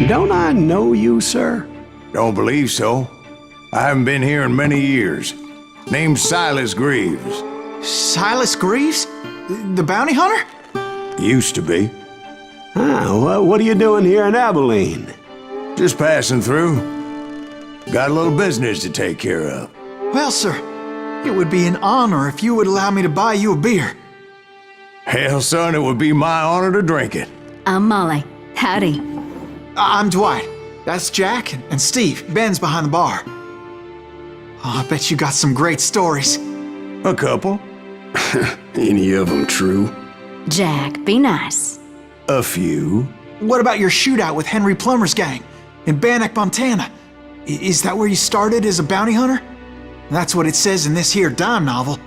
Don't I know you, sir? Don't believe so. I haven't been here in many years. Name's Silas Greaves. Silas Greaves? The bounty hunter? Used to be. Well, what are you doing here in Abilene? Just passing through. Got a little business to take care of. Well, sir, it would be an honor if you would allow me to buy you a beer. Hell, son, it would be my honor to drink it. I'm Molly. Howdy. I'm Dwight. That's Jack and Steve. Ben's behind the bar. Oh, I bet you got some great stories. A couple. Any of them true? Jack, be nice. A few. What about your shootout with Henry Plummer's gang in Bannock, Montana? Is that where you started as a bounty hunter? That's what it says in this here dime novel.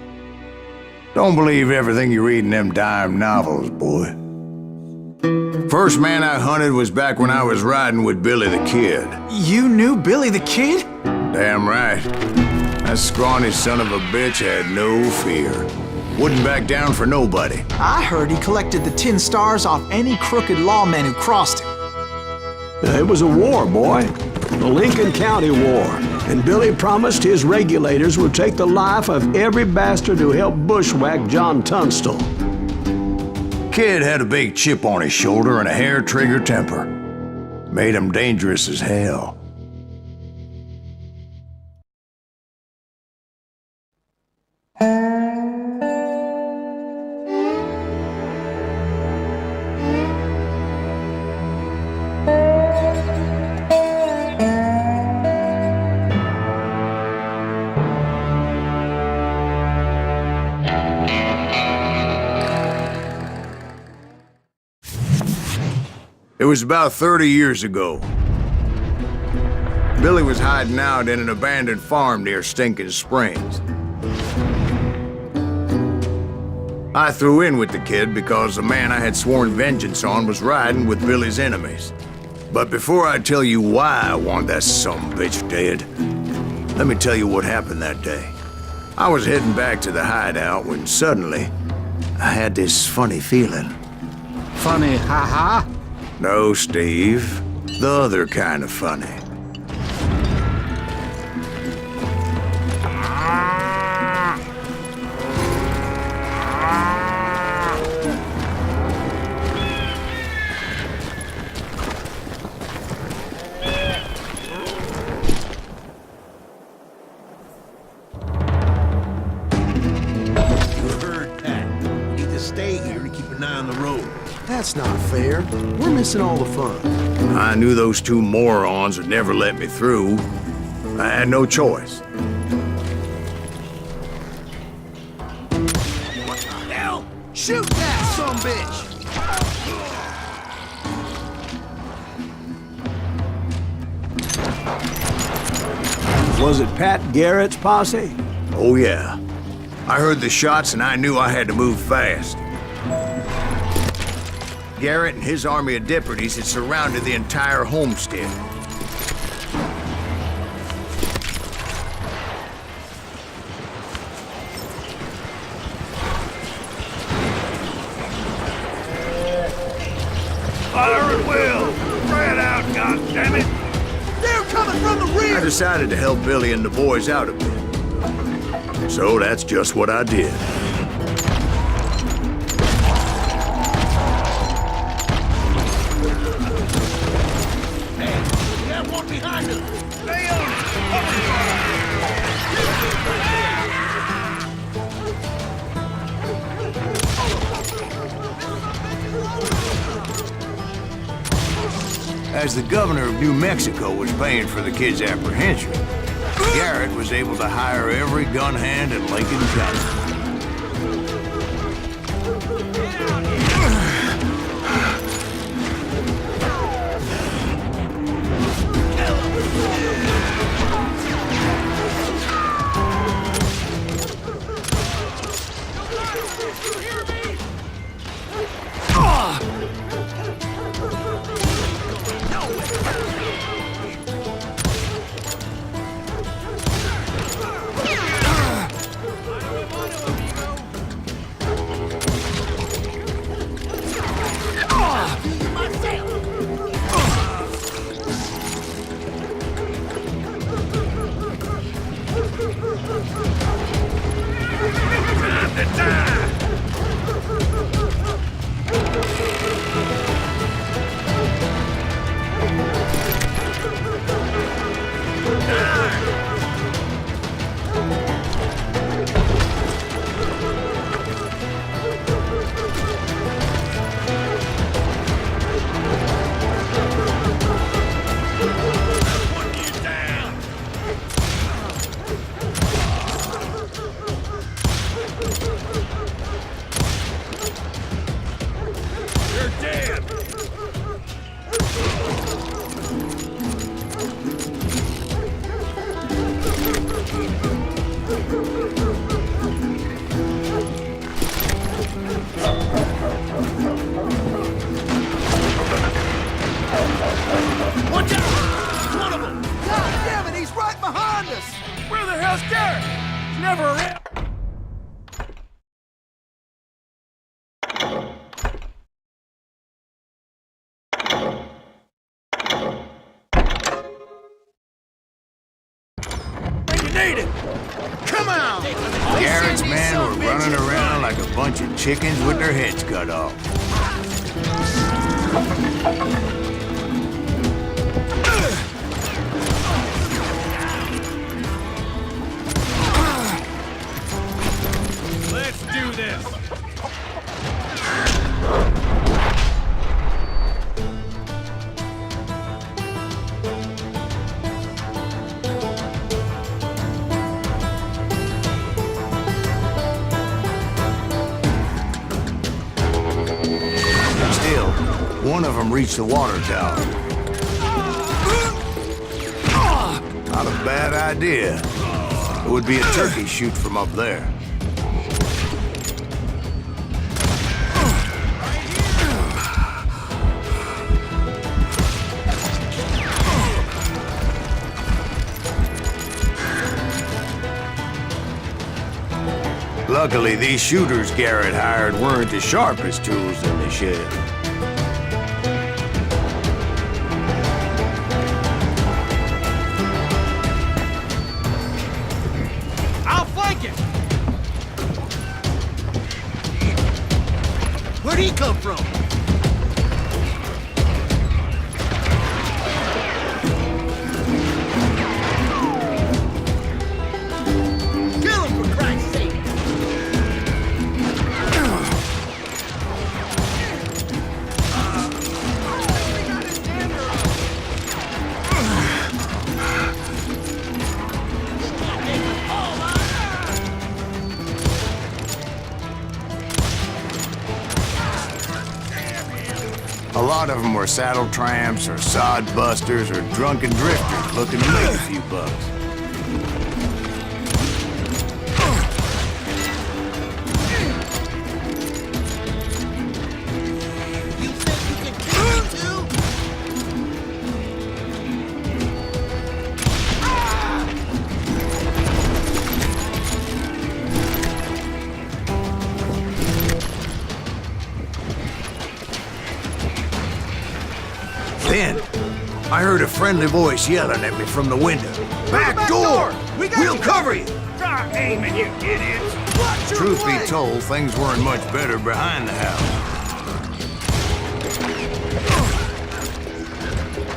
Don't believe everything you read in them dime novels, boy. First man I hunted was back when I was riding with Billy the Kid. You knew Billy the Kid? Damn right. That scrawny son of a bitch had no fear. Wouldn't back down for nobody. I heard he collected the 10 stars off any crooked lawmen who crossed him. It was a war, boy. The Lincoln County War. And Billy promised his regulators would take the life of every bastard who helped bushwhack John Tunstall. Kid had a big chip on his shoulder and a hair-trigger temper. Made him dangerous as hell. It was about 30 years ago. Billy was hiding out in an abandoned farm near Stinkin Springs. I threw in with the kid because the man I had sworn vengeance on was riding with Billy's enemies. But before I tell you why I want that sumbitch dead, let me tell you what happened that day. I was heading back to the hideout when suddenly I had this funny feeling. Funny, ha-ha? No, Steve. The other kind of funny. That's not fair. We're missing all the fun. I knew those two morons would never let me through. I had no choice. What the hell? Shoot that sumbitch! Was it Pat Garrett's posse? Oh yeah. I heard the shots and I knew I had to move fast. Garrett and his army of deputies had surrounded the entire homestead. Fire at will! Spread out, goddammit! They're coming from the rear! I decided to help Billy and the boys out a bit. So that's just what I did. As the governor of New Mexico was paying for the kid's apprehension, Garrett was able to hire every gun hand in Lincoln County. Garrett's men were running around like a bunch of chickens with their heads cut off. Let's do this. One of them reached the water tower. Not a bad idea. It would be a turkey shoot from up there. Luckily, these shooters Garrett hired weren't as sharp as tools in the shed. Where'd he come from? Kill him, for Christ's sake! A lot of them were saddle tramps or sod busters or drunken drifters looking to make a few bucks. You think you can kill him too? Then, I heard a friendly voice yelling at me from the window. Back door! We'll cover you! Stop aiming, you idiots! Watch your Truth be way. told, things weren't much better behind the house.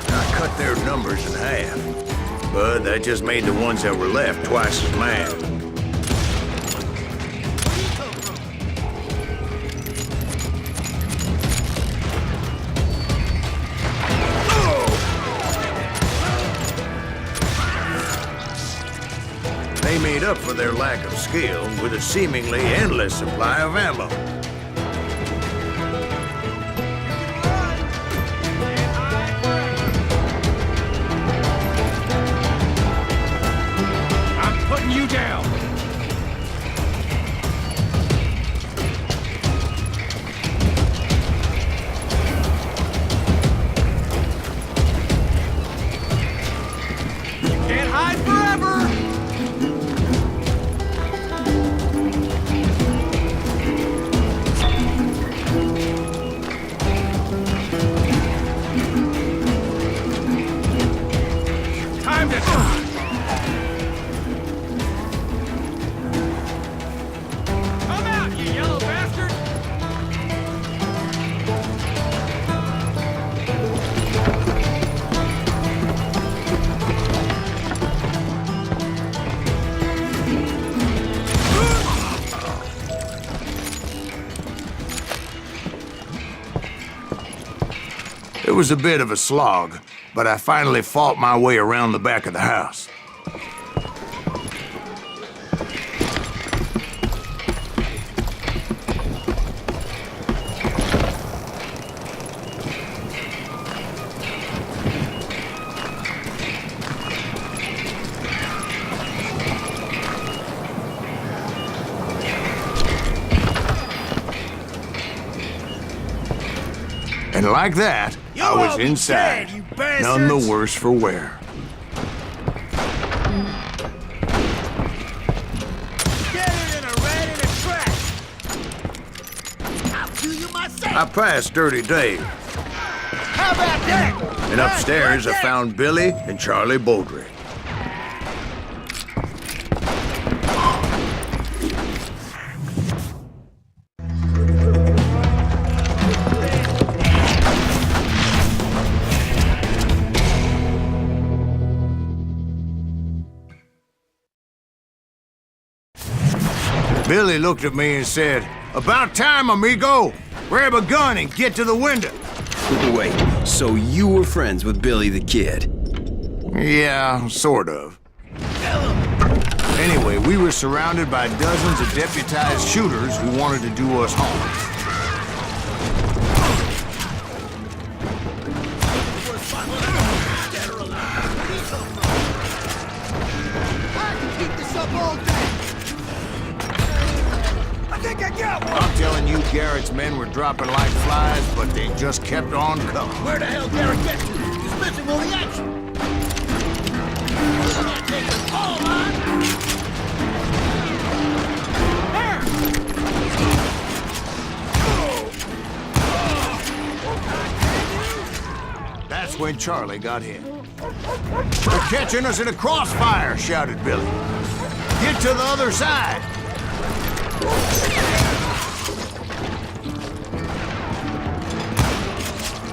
I cut their numbers in half, but that just made the ones that were left twice as mad. They made up for their lack of skill with a seemingly endless supply of ammo. I'm putting you down! Can't hide forever! Time to... Come out, you yellow bastard! It was a bit of a slog, but I finally fought my way around the back of the house. And like that, I was all be inside, dead, you none the bastards. worse for wear. Get it in a red and a trash. I'll do you myself. I passed Dirty Dave, How about that? and upstairs I Right there. found Billy and Charlie Baldry. Billy looked at me and said, "About time, amigo! Grab a gun and get to the window." Wait, so you were friends with Billy the Kid? Yeah, sort of. Anyway, we were surrounded by dozens of deputized shooters who wanted to do us harm. I can keep this up all day. I think I got one. I'm telling you, Garrett's men were dropping like flies, but they just kept on coming. Where the hell Garrett get to? He's missing all the action. You can't take us all, man. That's when Charlie got hit. "They're catching us in a crossfire," shouted Billy. "Get to the other side."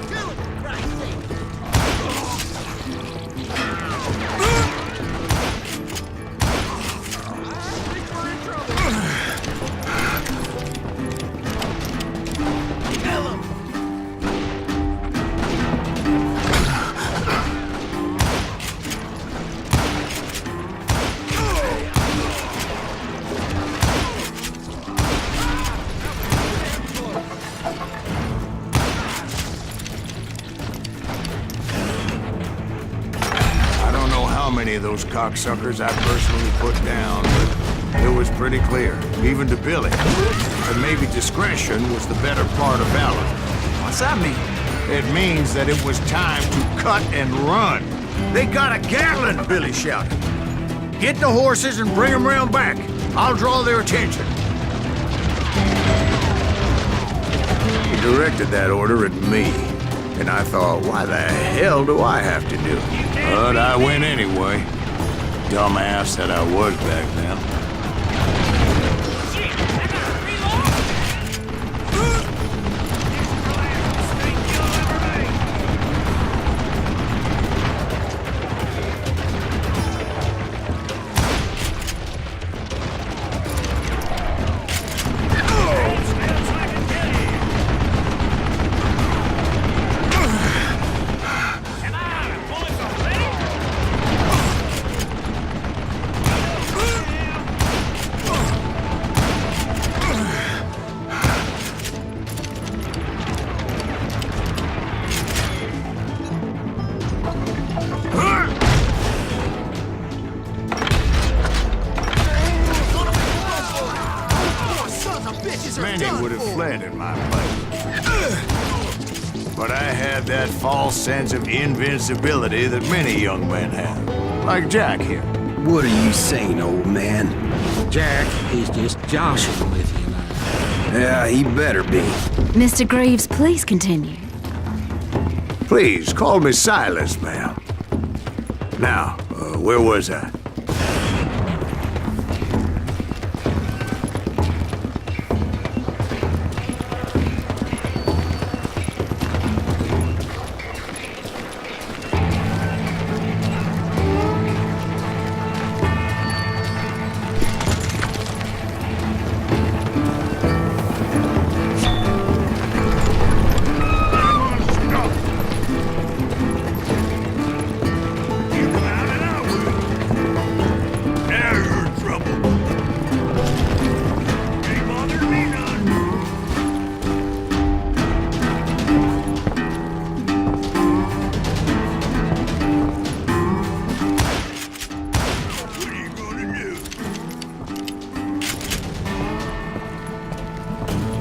Kill him, for Christ's sake. Kill him. I don't know how many of those cocksuckers I personally put down, but it was pretty clear, even to Billy, that maybe discretion was the better part of valor. What's that mean? It means that it was time to cut and run. "They got a Gatling," Billy shouted. "Get the horses and bring them round back. I'll draw their attention." He directed that order at me, and I thought, why the hell do I have to do it? But I went anyway. Dumbass that I was back then. Many would have fled in my place. But I had that false sense of invincibility that many young men have. Like Jack here. What are you saying, old man? Jack, he's just joshing with you now. Yeah, he better be. Mr. Greaves, please continue. Please, call me Silas, ma'am. Now, where was I?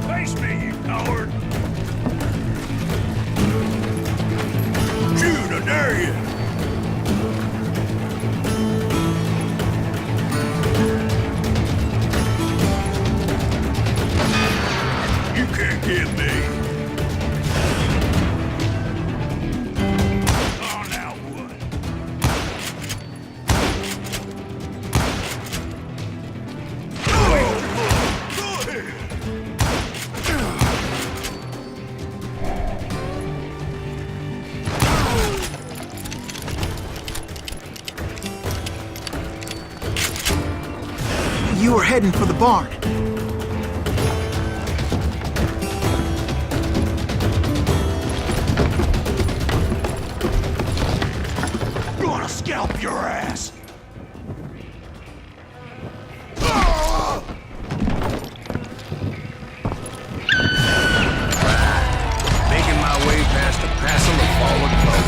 Face me, you coward! Shoot, I dare you! You can't get me! Oh, now what? Go ahead! You were heading for the barn. Gonna scalp your ass! Making my way past a passel of fallen folk.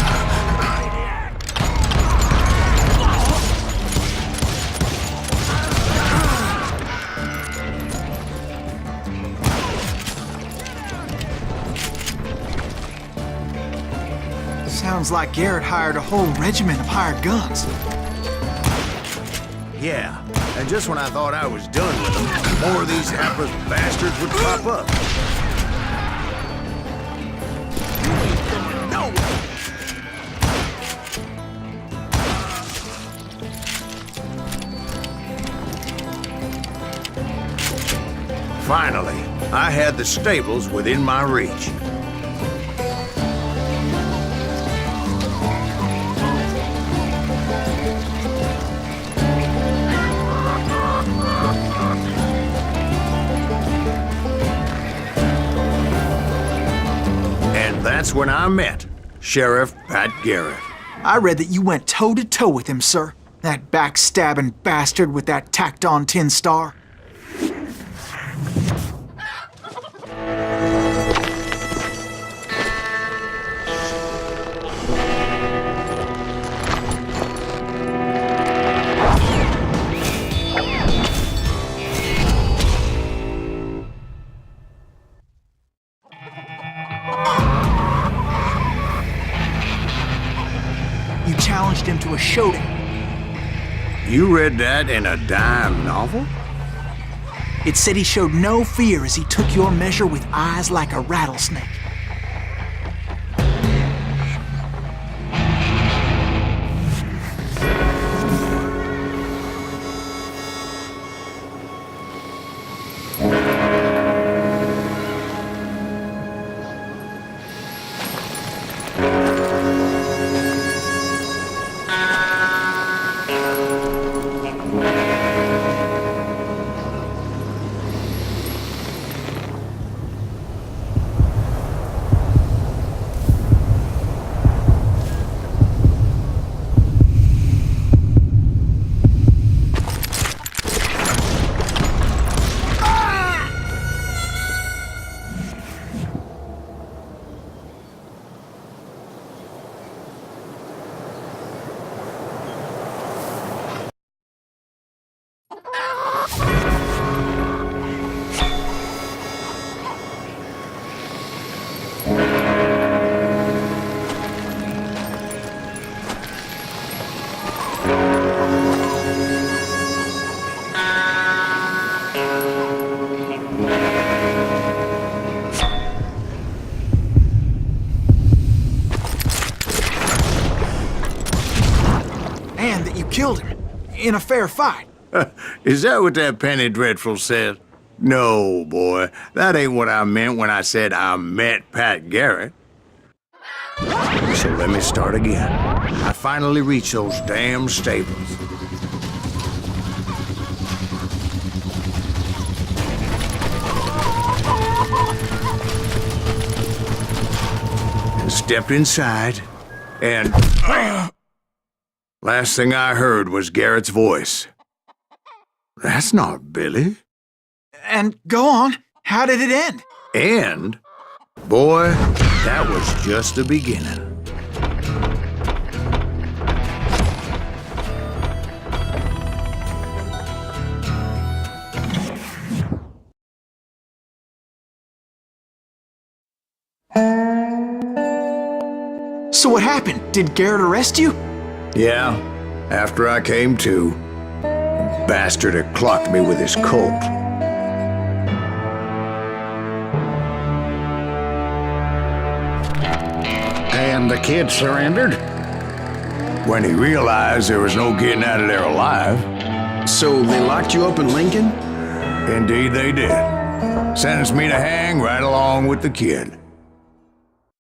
Sounds like Garrett hired a whole regiment of hired guns. Yeah, and just when I thought I was done with them, more of these hapless bastards would pop up. Finally, I had the stables within my reach. And that's when I met Sheriff Pat Garrett. I read that you went toe-to-toe with him, sir. That backstabbing bastard with that tacked-on tin star. You challenged him to a showdown. You read that in a dime novel? It said he showed no fear as he took your measure with eyes like a rattlesnake. in a fair fight. Is that what that penny dreadful said? No, boy. That ain't what I meant when I said I met Pat Garrett. So let me start again. I finally reached those damn stables. Stepped inside, and last thing I heard was Garrett's voice. That's not Billy. And go on, how did it end? And, boy, that was just the beginning. So what happened? Did Garrett arrest you? Yeah, after I came to, the bastard had clocked me with his Colt. And the kid surrendered? When he realized there was no getting out of there alive. So they locked you up in Lincoln? Indeed they did. Sentenced me to hang right along with the kid.